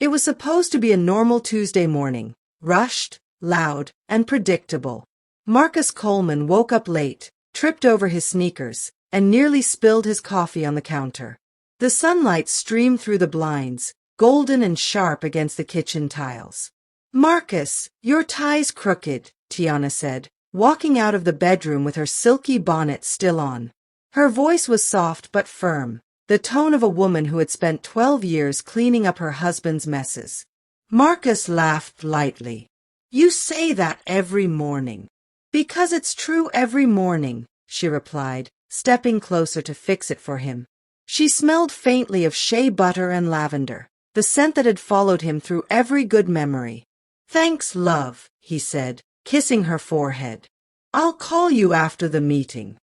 It was supposed to be a normal Tuesday morning, rushed, loud, and predictable. Marcus Coleman woke up late, tripped over his sneakers, and nearly spilled his coffee on the counter. The sunlight streamed through the blinds, golden and sharp against the kitchen tiles. "Marcus, your tie's crooked," Tiana said, walking out of the bedroom with her silky bonnet still on. Her voice was soft but firm, the tone of a woman who had spent 12 years cleaning up her husband's messes. Marcus laughed lightly. "You say that every morning." "Because it's true every morning," she replied, stepping closer to fix it for him. She smelled faintly of shea butter and lavender, the scent that had followed him through every good memory. "Thanks, love," he said, kissing her forehead. "I'll call you after the meeting."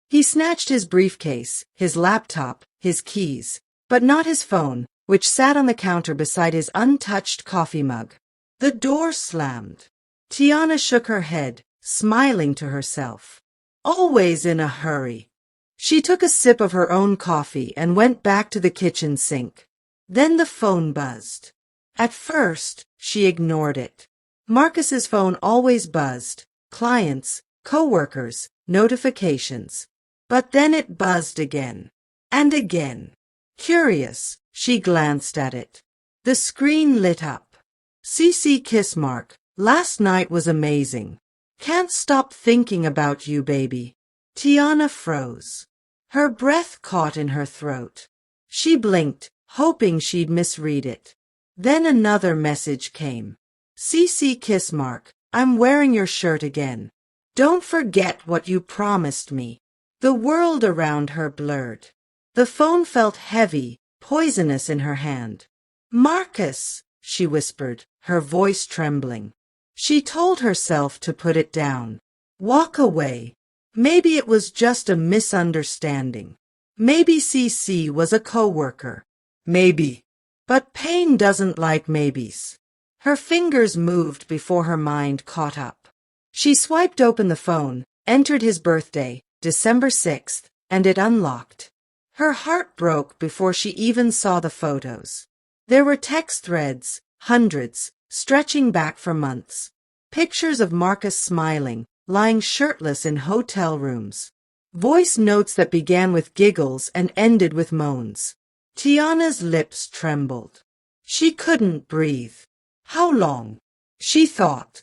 He snatched his briefcase, his laptop, his keys, but not his phone, which sat on the counter beside his untouched coffee mug. The door slammed. Tiana shook her head, smiling to herself. Always in a hurry. She took a sip of her own coffee and went back to the kitchen sink. Then the phone buzzed. At first, she ignored it. Marcus's phone always buzzed. Clients, co-workers, notifications. But then it buzzed again. And again. Curious, she glanced at it. The screen lit up. "CC Kissmark, last night was amazing. Can't stop thinking about you, baby." Tiana froze. Her breath caught in her throat. She blinked, hoping she'd misread it. Then another message came. "CC Kissmark, I'm wearing your shirt again. Don't forget what you promised me." The world around her blurred. The phone felt heavy, poisonous in her hand. "Marcus," she whispered, her voice trembling. She told herself to put it down. Walk away. Maybe it was just a misunderstanding. Maybe CC was a coworker. Maybe. But pain doesn't like maybes. Her fingers moved before her mind caught up. She swiped open the phone, entered his birthday, December 6th, and it unlocked. Her heart broke before she even saw the photos. There were text threads, hundreds, stretching back for months. Pictures of Marcus smiling, lying shirtless in hotel rooms. Voice notes that began with giggles and ended with moans. Tiana's lips trembled. She couldn't breathe. How long? She thought.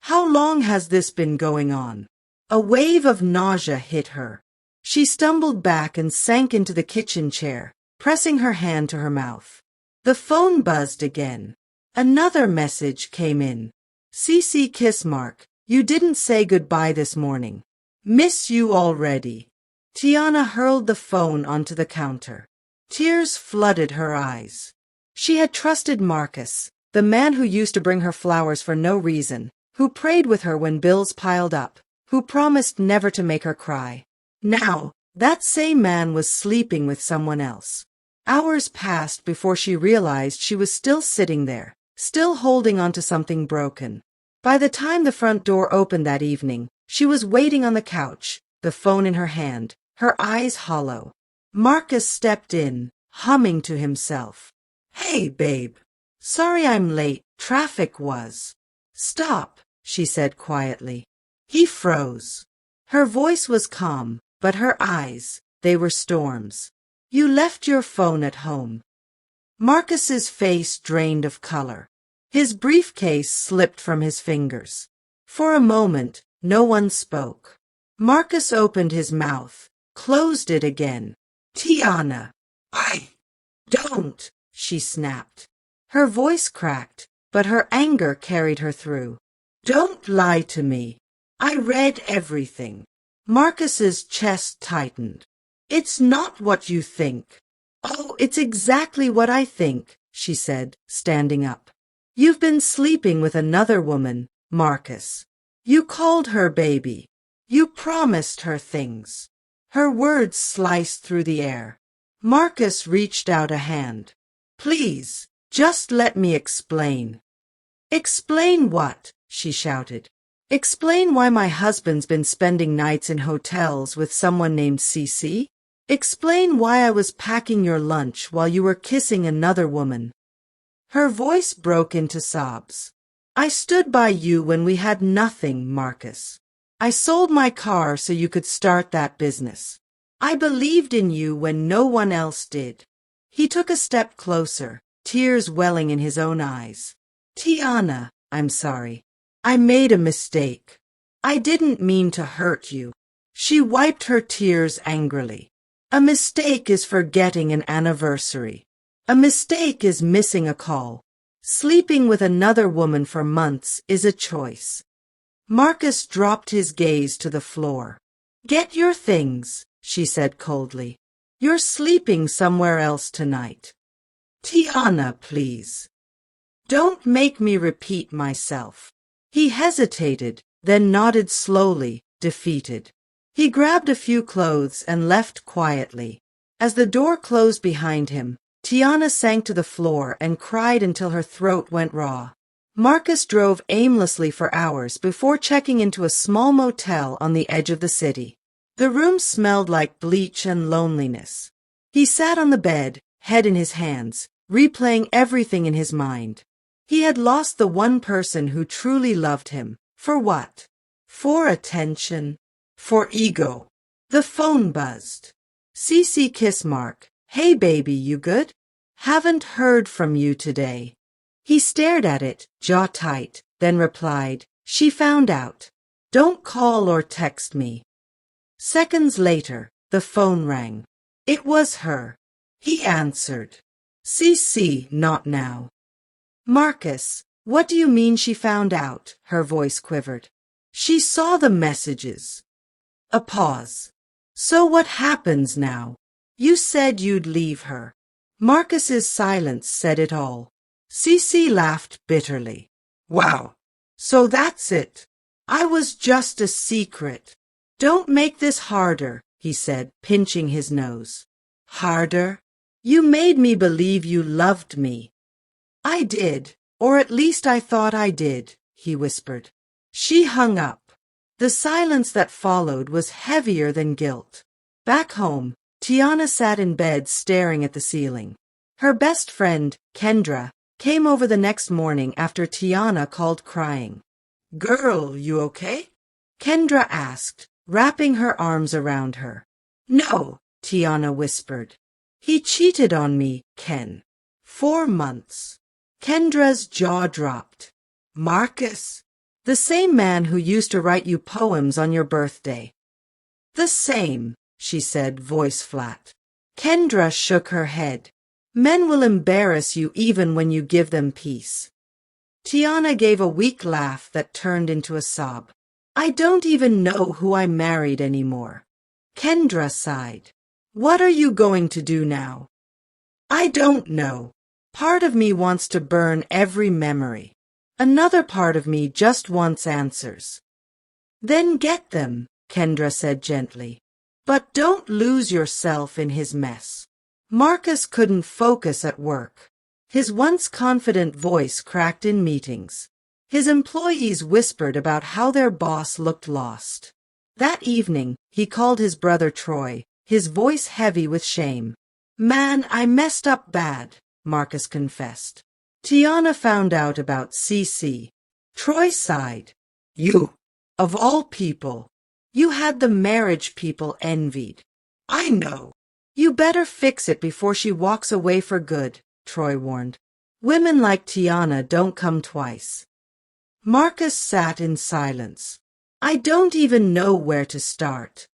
How long has this been going on? A wave of nausea hit her. She stumbled back and sank into the kitchen chair, pressing her hand to her mouth. The phone buzzed again. Another message came in. "CC Kissmark, you didn't say goodbye this morning. Miss you already." Tiana hurled the phone onto the counter. Tears flooded her eyes. She had trusted Marcus, the man who used to bring her flowers for no reason, who prayed with her when bills piled up, who promised never to make her cry. Now, that same man was sleeping with someone else. Hours passed before she realized she was still sitting there, still holding onto something broken. By the time the front door opened that evening, she was waiting on the couch, the phone in her hand, her eyes hollow. Marcus stepped in, humming to himself. "Hey, babe. Sorry I'm late. Traffic was." "Stop," she said quietly. He froze. Her voice was calm, but her eyes, they were storms. "You left your phone at home." Marcus's face drained of color. His briefcase slipped from his fingers. For a moment, no one spoke. Marcus opened his mouth, closed it again. "Tiana, I don't," she snapped. Her voice cracked, but her anger carried her through. "Don't lie to me. I read everything." Marcus's chest tightened. "It's not what you think." "Oh, it's exactly what I think," she said, standing up. "You've been sleeping with another woman, Marcus. You called her baby. You promised her things." Her words sliced through the air. Marcus reached out a hand. "Please, just let me explain." "Explain what?" she shouted. "Explain why my husband's been spending nights in hotels with someone named CC? Explain why I was packing your lunch while you were kissing another woman." Her voice broke into sobs. I stood by you when we had nothing, Marcus. I sold my car so you could start that business. I believed in you when no one else did. He took a step closer, tears welling in his own eyes. Tiana, I'm sorry. I made a mistake. I didn't mean to hurt you. She wiped her tears angrily. A mistake is forgetting an anniversary. A mistake is missing a call. Sleeping with another woman for months is a choice. Marcus dropped his gaze to the floor. Get your things, she said coldly. You're sleeping somewhere else tonight. Tiana, please. Don't make me repeat myself. He hesitated, then nodded slowly, defeated. He grabbed a few clothes and left quietly. As the door closed behind him, Tiana sank to the floor and cried until her throat went raw. Marcus drove aimlessly for hours before checking into a small motel on the edge of the city. The room smelled like bleach and loneliness. He sat on the bed, head in his hands, replaying everything in his mind. He had lost the one person who truly loved him. For what? For attention. For ego. The phone buzzed. CC Kissmark. Hey baby, you good? Haven't heard from you today. He stared at it, jaw tight, then replied, She found out. Don't call or text me. Seconds later, the phone rang. It was her. He answered. CC, not now. Marcus, what do you mean she found out? Her voice quivered. She saw the messages. A pause. So what happens now? You said you'd leave her. Marcus's silence said it all. CC laughed bitterly. Wow. So that's it. I was just a secret. Don't make this harder, he said, pinching his nose. Harder? You made me believe you loved me. I did, or at least I thought I did, he whispered. She hung up. The silence that followed was heavier than guilt. Back home, Tiana sat in bed staring at the ceiling. Her best friend, Kendra, came over the next morning after Tiana called crying. Girl, you okay? Kendra asked, wrapping her arms around her. No, Tiana whispered. He cheated on me, Ken. 4 months. Kendra's jaw dropped. Marcus? The same man who used to write you poems on your birthday. The same, she said, voice flat. Kendra shook her head. Men will embarrass you even when you give them peace. Tiana gave a weak laugh that turned into a sob. I don't even know who I married anymore. Kendra sighed. What are you going to do now? I don't know. Part of me wants to burn every memory. Another part of me just wants answers. Then get them, Kendra said gently. But don't lose yourself in his mess. Marcus couldn't focus at work. His once confident voice cracked in meetings. His employees whispered about how their boss looked lost. That evening, he called his brother Troy, his voice heavy with shame. Man, I messed up bad, Marcus confessed. Tiana found out about CC. Troy sighed. You, of all people, you had the marriage people envied. I know. You better fix it before she walks away for good, Troy warned. Women like Tiana don't come twice. Marcus sat in silence. I don't even know where to start.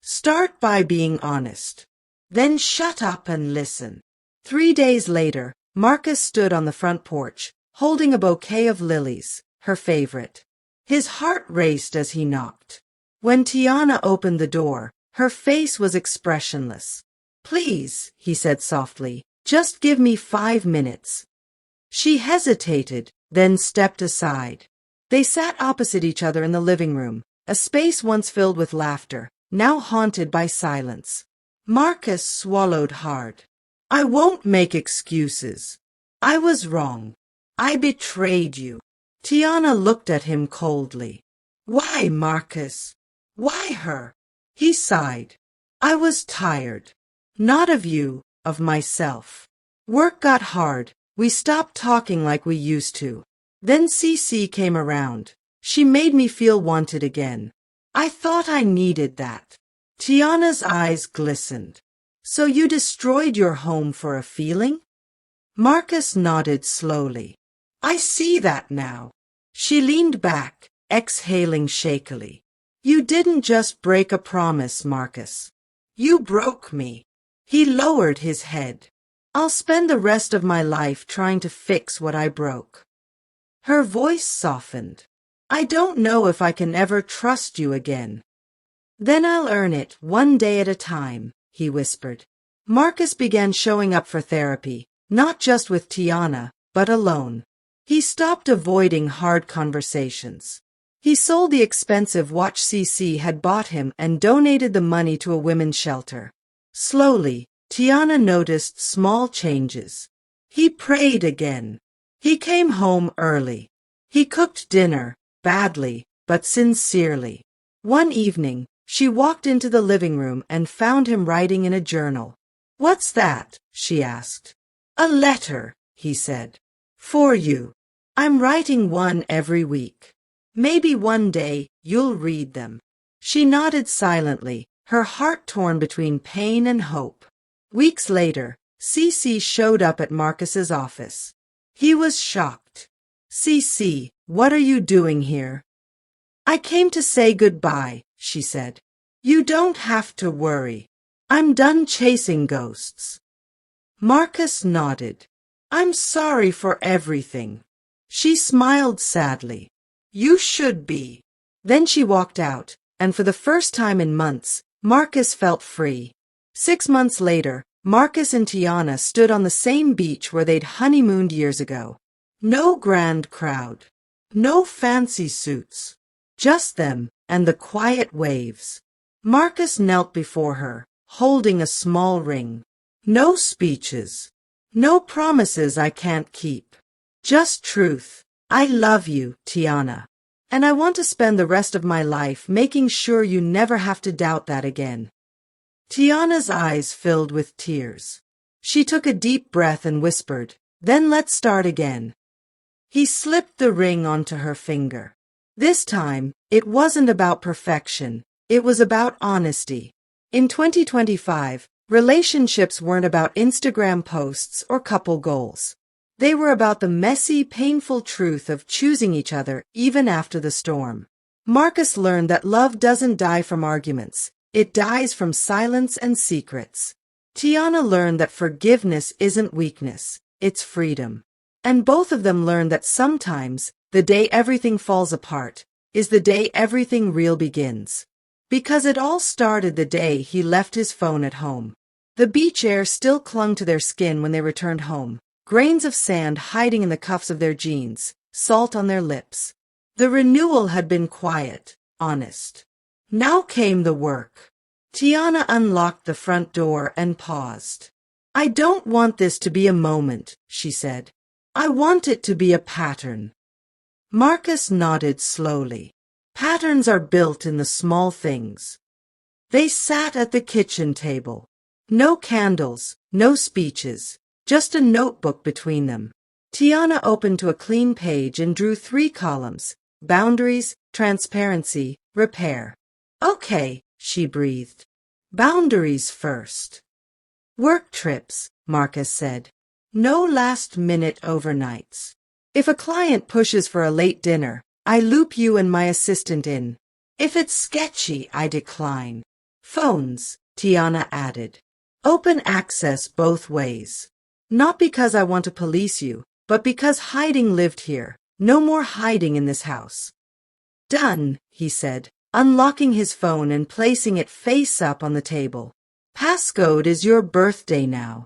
Start by being honest. Then shut up and listen. 3 days later, Marcus stood on the front porch, holding a bouquet of lilies, her favorite. His heart raced as he knocked. When Tiana opened the door, her face was expressionless. Please, he said softly, just give me 5 minutes. She hesitated, then stepped aside. They sat opposite each other in the living room, a space once filled with laughter, now haunted by silence. Marcus swallowed hard. I won't make excuses. I was wrong. I betrayed you. Tiana looked at him coldly. Why, Marcus? Why her? He sighed. I was tired. Not of you, of myself. Work got hard, We stopped talking like we used to. Then CC came around. She made me feel wanted again. I thought I needed that. Tiana's eyes glistened. So you destroyed your home for a feeling? Marcus nodded slowly. I see that now. She leaned back, exhaling shakily. You didn't just break a promise, Marcus. You broke me. He lowered his head. I'll spend the rest of my life trying to fix what I broke. Her voice softened. I don't know if I can ever trust you again. Then I'll earn it one day at a time, he whispered. Marcus began showing up for therapy, not just with Tiana, but alone. He stopped avoiding hard conversations. He sold the expensive watch CC had bought him and donated the money to a women's shelter. Slowly, Tiana noticed small changes. He prayed again. He came home early. He cooked dinner, badly, but sincerely. One evening, she walked into the living room and found him writing in a journal. What's that? She asked. A letter, he said. For you. I'm writing one every week. Maybe one day you'll read them. She nodded silently, her heart torn between pain and hope. Weeks later, CC showed up at Marcus's office. He was shocked. CC, what are you doing here? I came to say goodbye, she said. You don't have to worry. I'm done chasing ghosts. Marcus nodded. I'm sorry for everything. She smiled sadly. You should be. Then she walked out, and for the first time in months, Marcus felt free. 6 months later, Marcus and Tiana stood on the same beach where they'd honeymooned years ago. No grand crowd. No fancy suits. Just them and the quiet waves. Marcus knelt before her, holding a small ring. No speeches. No promises I can't keep. Just truth. I love you, Tiana. And I want to spend the rest of my life making sure you never have to doubt that again. Tiana's eyes filled with tears. She took a deep breath and whispered, Then let's start again. He slipped the ring onto her finger. This time, it wasn't about perfection. It was about honesty. In 2025, relationships weren't about Instagram posts or couple goals. They were about the messy, painful truth of choosing each other even after the storm. Marcus learned that love doesn't die from arguments. It dies from silence and secrets. Tiana learned that forgiveness isn't weakness, it's freedom. And both of them learned that sometimes, the day everything falls apart, is the day everything real begins. Because it all started the day he left his phone at home. The beach air still clung to their skin when they returned home. Grains of sand hiding in the cuffs of their jeans, salt on their lips. The renewal had been quiet, honest. Now came the work. Tiana unlocked the front door and paused. I don't want this to be a moment, she said. I want it to be a pattern. Marcus nodded slowly. Patterns are built in the small things. They sat at the kitchen table. No candles, no speeches. Just a notebook between them. Tiana opened to a clean page and drew 3 columns. Boundaries, transparency, repair. Okay, she breathed. Boundaries first. Work trips, Marcus said. No last-minute overnights. If a client pushes for a late dinner, I loop you and my assistant in. If it's sketchy, I decline. Phones, Tiana added. Open access both ways. Not because I want to police you, but because hiding lived here. No more hiding in this house. Done, he said, unlocking his phone and placing it face up on the table. Passcode is your birthday now.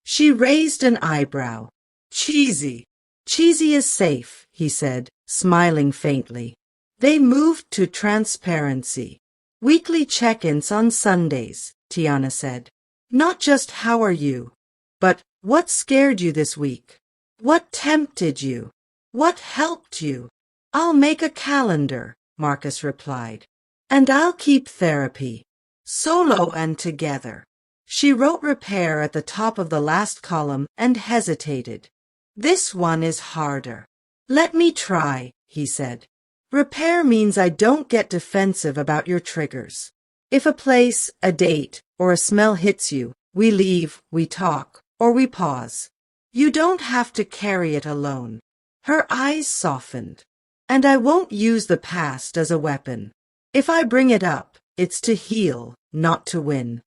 She raised an eyebrow. Cheesy. Cheesy is safe, he said, smiling faintly. They moved to transparency. Weekly check-ins on Sundays, Tiana said. Not just how are you, but what scared you this week? What tempted you? What helped you? I'll make a calendar, Marcus replied. And I'll keep therapy. Solo and together. She wrote repair at the top of the last column and hesitated. This one is harder. Let me try, he said. Repair means I don't get defensive about your triggers. If a place, a date, or a smell hits you, we leave, we talk, or we pause. You don't have to carry it alone. Her eyes softened. And I won't use the past as a weapon. If I bring it up, it's to heal, not to win.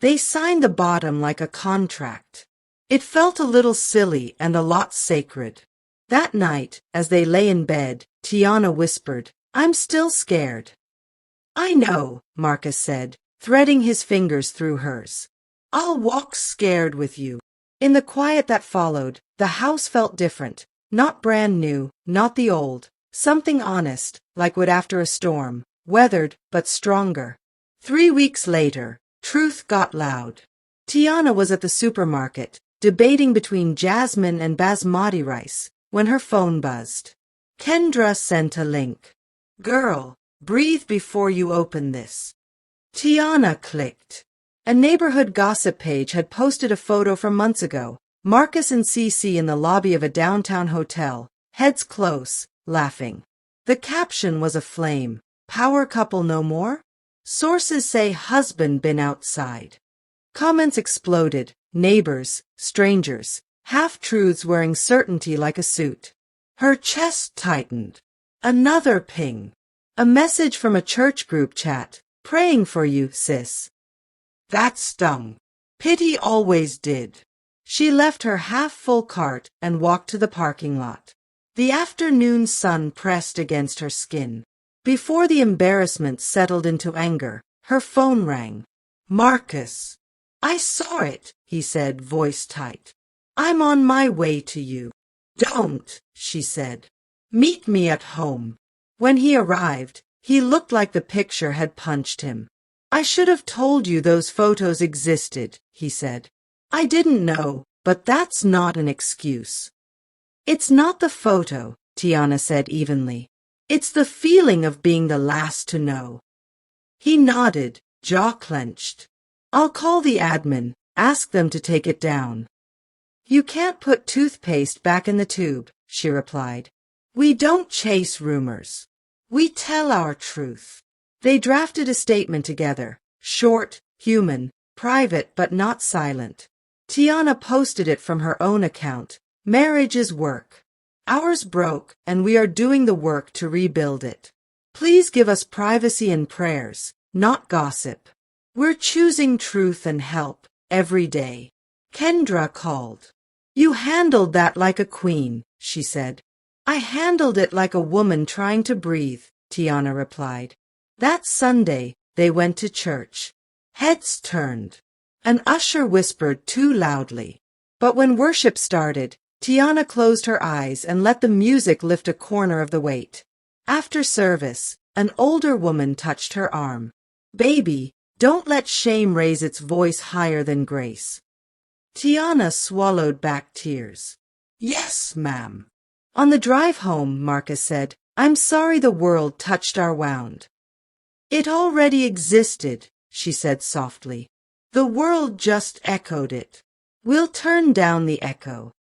They signed the bottom like a contract. It felt a little silly and a lot sacred. That night, as they lay in bed, Tiana whispered, I'm still scared. I know, Marcus said, threading his fingers through hers. I'll walk scared with you. In the quiet that followed, the house felt different. Not brand new, not the old. Something honest, like wood after a storm, weathered but stronger. 3 weeks later, truth got loud. Tiana was at the supermarket, debating between jasmine and basmati rice, when her phone buzzed. Kendra sent a link. Girl, breathe before you open this. Tiana clicked. A neighborhood gossip page had posted a photo from months ago. Marcus and Cece in the lobby of a downtown hotel, heads close, laughing. The caption was aflame. Power couple no more? Sources say husband been outside. Comments exploded. Neighbors, strangers, half-truths wearing certainty like a suit. Her chest tightened. Another ping. A message from a church group chat. Praying for you, sis. That stung. Pity always did. She left her half-full cart and walked to the parking lot. The afternoon sun pressed against her skin. Before the embarrassment settled into anger, her phone rang. Marcus. I saw it, he said, voice tight. I'm on my way to you. Don't, she said. Meet me at home. When he arrived, he looked like the picture had punched him. I should have told you those photos existed, he said. I didn't know, but that's not an excuse. It's not the photo, Tiana said evenly. It's the feeling of being the last to know. He nodded, jaw clenched. I'll call the admin, ask them to take it down. You can't put toothpaste back in the tube, she replied. We don't chase rumors. We tell our truth. They drafted a statement together, short, human, private but not silent. Tiana posted it from her own account. Marriage is work. Ours broke, and we are doing the work to rebuild it. Please give us privacy and prayers, not gossip. We're choosing truth and help, every day. Kendra called. You handled that like a queen, she said. I handled it like a woman trying to breathe, Tiana replied. That Sunday, they went to church. Heads turned. An usher whispered too loudly. But when worship started, Tiana closed her eyes and let the music lift a corner of the weight. After service, an older woman touched her arm. Baby, don't let shame raise its voice higher than grace. Tiana swallowed back tears. Yes, ma'am. On the drive home, Marcus said, I'm sorry the world touched our wound. It already existed, she said softly. The world just echoed it. We'll turn down the echo.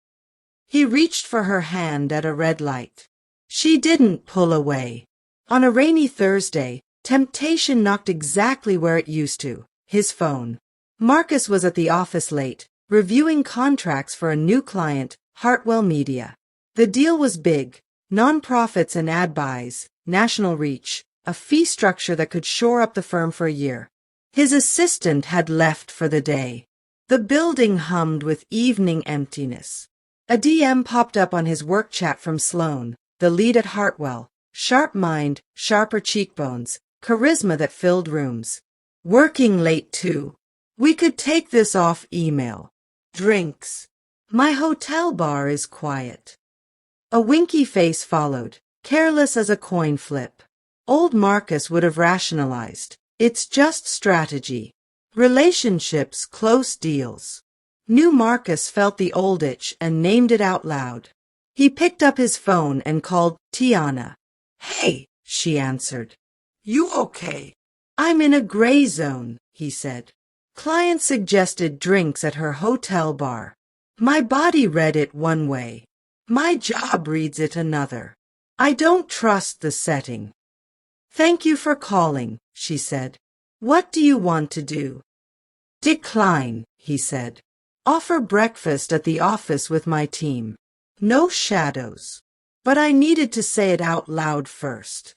He reached for her hand at a red light. She didn't pull away. On a rainy Thursday, temptation knocked exactly where it used to, his phone. Marcus was at the office late, reviewing contracts for a new client, Hartwell Media. The deal was big, nonprofits and ad buys, national reach, a fee structure that could shore up the firm for a year. His assistant had left for the day. The building hummed with evening emptiness. A DM popped up on his work chat from Sloan, the lead at Hartwell. Sharp mind, sharper cheekbones, charisma that filled rooms. Working late too. We could take this off email. Drinks. My hotel bar is quiet. A winky face followed, careless as a coin flip. Old Marcus would have rationalized. It's just strategy. Relationships, close deals. New Marcus felt the old itch and named it out loud. He picked up his phone and called Tiana. Hey, she answered. You okay? I'm in a gray zone, he said. Client suggested drinks at her hotel bar. My body read it one way. My job reads it another. I don't trust the setting. Thank you for calling, she said. What do you want to do? Decline, he said. Offer breakfast at the office with my team. No shadows. But I needed to say it out loud first.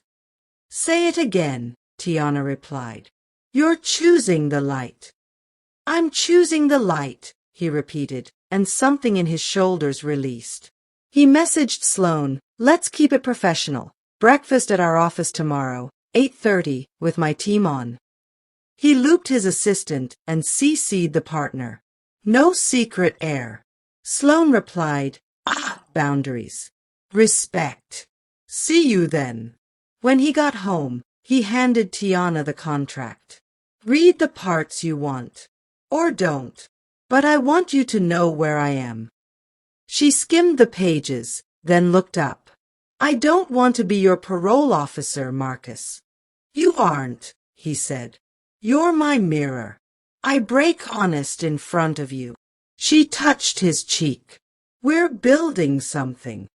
Say it again, Tiana replied. You're choosing the light. I'm choosing the light, he repeated, and something in his shoulders released. He messaged Sloan, let's keep it professional. Breakfast at our office tomorrow, 8:30, with my team on. He looped his assistant and CC'd the partner. No secret air. Sloan replied, boundaries. Respect. See you then. When he got home, he handed Tiana the contract. Read the parts you want. Or don't. But I want you to know where I am. She skimmed the pages, then looked up. I don't want to be your parole officer, Marcus. You aren't, he said. You're my mirror. I break honest in front of you. She touched his cheek. We're building something.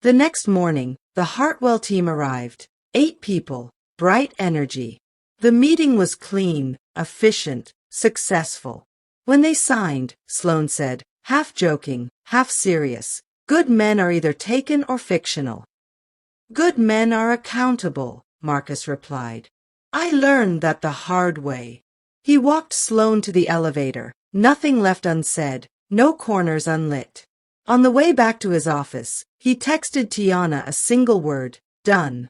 The next morning, the Hartwell team arrived. 8 people, bright energy. The meeting was clean, efficient, successful. When they signed, Sloan said, half joking, half serious, good men are either taken or fictional. Good men are accountable, Marcus replied. I learned that the hard way. He walked Sloan to the elevator, nothing left unsaid, no corners unlit. On the way back to his office, he texted Tiana a single word, done.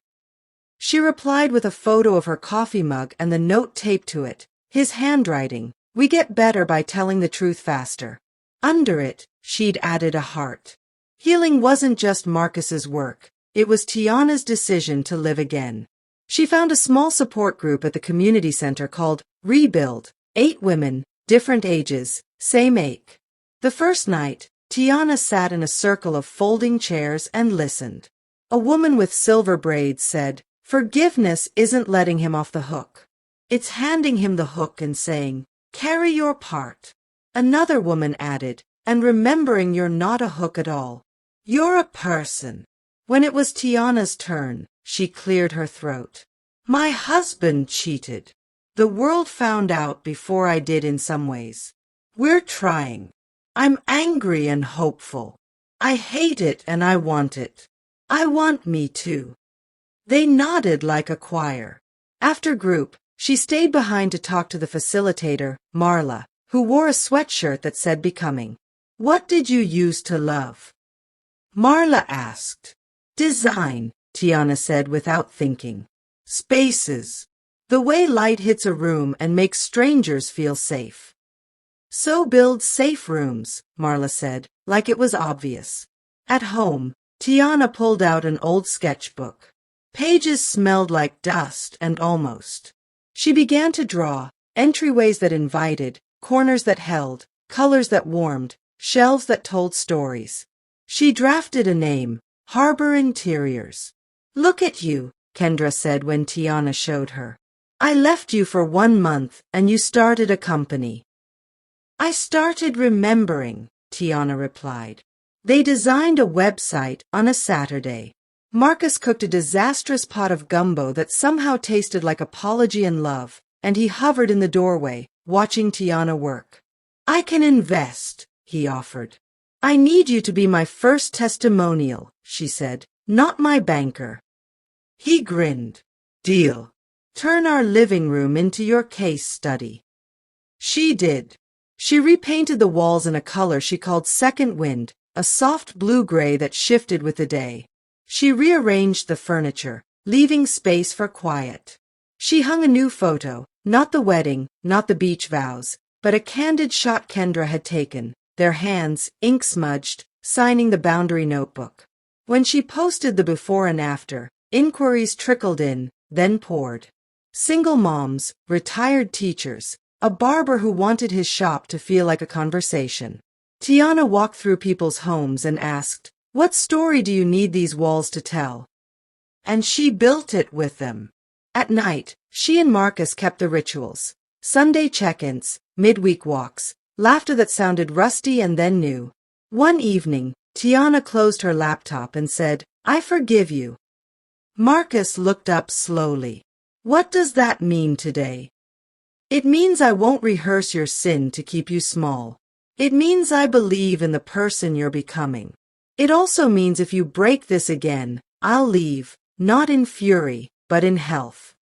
She replied with a photo of her coffee mug and the note taped to it, his handwriting, we get better by telling the truth faster. Under it, she'd added a heart. Healing wasn't just Marcus's work, it was Tiana's decision to live again. She found a small support group at the community center called Rebuild, 8 women, different ages, same ache. The first night, Tiana sat in a circle of folding chairs and listened. A woman with silver braids said, forgiveness isn't letting him off the hook. It's handing him the hook and saying, carry your part. Another woman added, and remembering you're not a hook at all. You're a person. When it was Tiana's turn, she cleared her throat. My husband cheated. The world found out before I did in some ways. We're trying. I'm angry and hopeful. I hate it and I want it. I want me too. They nodded like a choir. After group, she stayed behind to talk to the facilitator, Marla, who wore a sweatshirt that said becoming. What did you use to love? Marla asked. Design, Tiana said without thinking. Spaces. The way light hits a room and makes strangers feel safe. So build safe rooms, Marla said, like it was obvious. At home, Tiana pulled out an old sketchbook. Pages smelled like dust and almost. She began to draw, entryways that invited, corners that held, colors that warmed, shelves that told stories. She drafted a name, Harbor Interiors. Look at you, Kendra said when Tiana showed her. I left you for 1 month and you started a company. I started remembering, Tiana replied. They designed a website on a Saturday. Marcus cooked a disastrous pot of gumbo that somehow tasted like apology and love, and he hovered in the doorway, watching Tiana work. I can invest, he offered. I need you to be my first testimonial, she said, not my banker. He grinned. Deal. Turn our living room into your case study. She did. She repainted the walls in a color she called Second Wind, a soft blue-gray that shifted with the day. She rearranged the furniture, leaving space for quiet. She hung a new photo, not the wedding, not the beach vows, but a candid shot Kendra had taken, their hands, ink-smudged, signing the boundary notebook. When she posted the before and after, inquiries trickled in, then poured. Single moms, retired teachers, a barber who wanted his shop to feel like a conversation. Tiana walked through people's homes and asked, what story do you need these walls to tell? And she built it with them. At night, she and Marcus kept the rituals. Sunday check-ins, midweek walks, laughter that sounded rusty and then new. One evening, Tiana closed her laptop and said, "I forgive you." Marcus looked up slowly. "What does that mean today?" "It means I won't rehearse your sin to keep you small. It means I believe in the person you're becoming. It also means if you break this again, I'll leave, not in fury, but in health."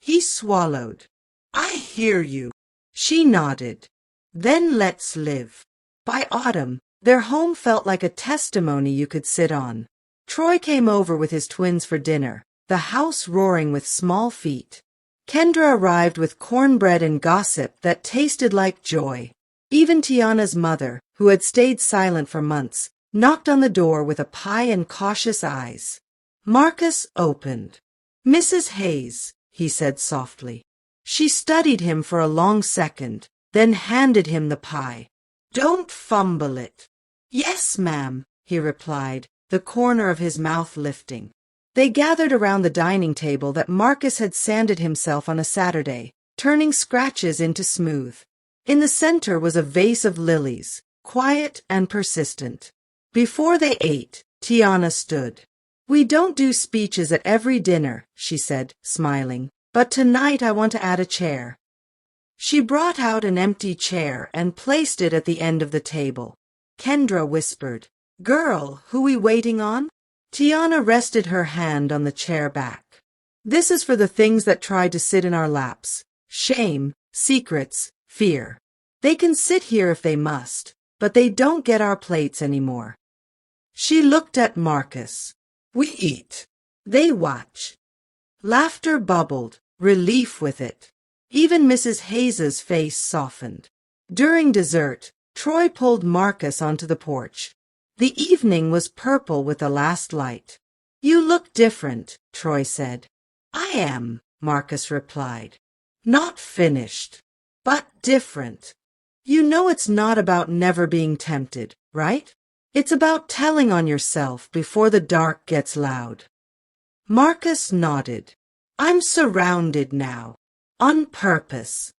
He swallowed. "I hear you." She nodded. "Then let's live." By autumn, their home felt like a testimony you could sit on. Troy came over with his twins for dinner, the house roaring with small feet. Kendra arrived with cornbread and gossip that tasted like joy. Even Tiana's mother, who had stayed silent for months, knocked on the door with a pie and cautious eyes. Marcus opened. "Mrs. Hayes," he said softly. She studied him for a long second, then handed him the pie. "Don't fumble it." "Yes, ma'am," he replied, the corner of his mouth lifting. They gathered around the dining table that Marcus had sanded himself on a Saturday, turning scratches into smooth. In the center was a vase of lilies, quiet and persistent. Before they ate, Tiana stood. "We don't do speeches at every dinner," she said, smiling, "but tonight I want to add a chair." She brought out an empty chair and placed it at the end of the table. Kendra whispered, "Girl, who we waiting on?" Tiana rested her hand on the chair back. "This is for the things that try to sit in our laps. Shame, secrets, fear. They can sit here if they must, but they don't get our plates anymore." She looked at Marcus. "We eat. They watch." Laughter bubbled, relief with it. Even Mrs. Hayes's face softened. During dessert, Troy pulled Marcus onto the porch. The evening was purple with the last light. "You look different," Troy said. "I am," Marcus replied. "Not finished, but different. You know it's not about never being tempted, right? It's about telling on yourself before the dark gets loud." Marcus nodded. "I'm surrounded now. On purpose."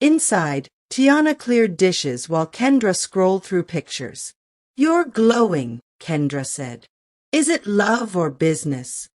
Inside, Tiana cleared dishes while Kendra scrolled through pictures. "You're glowing," Kendra said. "Is it love or business?"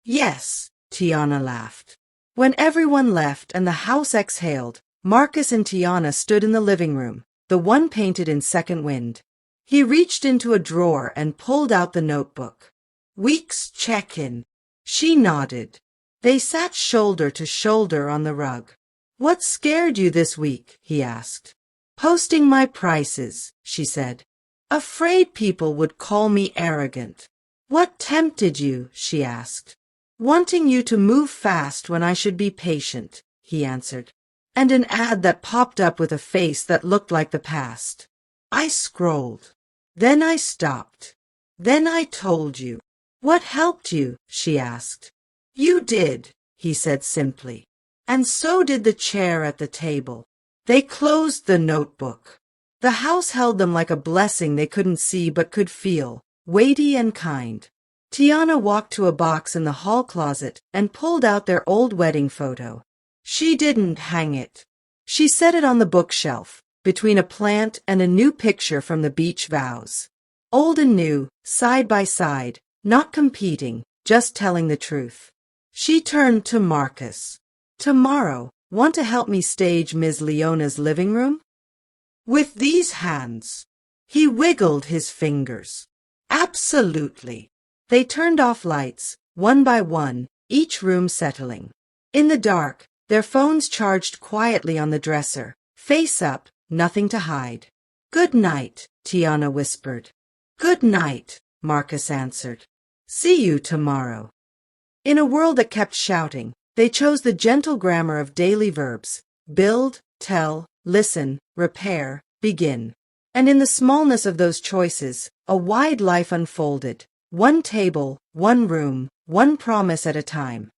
"Yes," Tiana laughed. When everyone left and the house exhaled, Marcus and Tiana stood in the living room, the one painted in second wind. He reached into a drawer and pulled out the notebook. "Week's check-in." She nodded. They sat shoulder to shoulder on the rug. "What scared you this week?" he asked. "Posting my prices," she said. "Afraid people would call me arrogant." "What tempted you?" she asked. "Wanting you to move fast when I should be patient," he answered. "And an ad that popped up with a face that looked like the past." I scrolled. Then I stopped. "Then I told you." "What helped you?" she asked. "You did," he said simply. "And so did the chair at the table." They closed the notebook. The house held them like a blessing they couldn't see but could feel, weighty and kind. Tiana walked to a box in the hall closet and pulled out their old wedding photo. She didn't hang it. She set it on the bookshelf, between a plant and a new picture from the beach vows. Old and new, side by side, not competing, just telling the truth. She turned to Marcus. "Tomorrow, want to help me stage Ms. Leona's living room?" "With these hands." He wiggled his fingers. "Absolutely." They turned off lights, one by one, each room settling. In the dark, their phones charged quietly on the dresser, face up, nothing to hide. "Good night," Tiana whispered. "Good night," Marcus answered. "See you tomorrow." In a world that kept shouting, they chose the gentle grammar of daily verbs: build, tell, listen, repair, begin. And in the smallness of those choices, a wide life unfolded. One table, one room, one promise at a time.